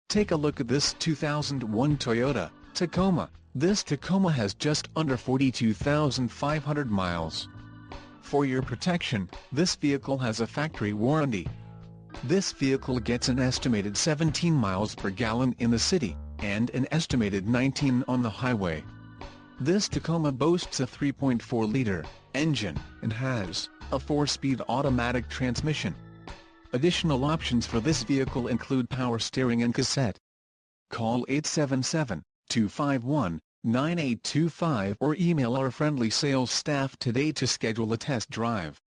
Take a look at this 2001 Toyota Tacoma. This Tacoma has just under 42,500 miles. For your protection, this vehicle has a factory warranty. This vehicle gets an estimated 17 miles per gallon in the city, and an estimated 19 on the highway. This Tacoma boasts a 3.4-liter engine, and has a 4-speed automatic transmission. Additional options for this vehicle include power steering and cassette. Call 877-251-9825 or email our friendly sales staff today to schedule a test drive.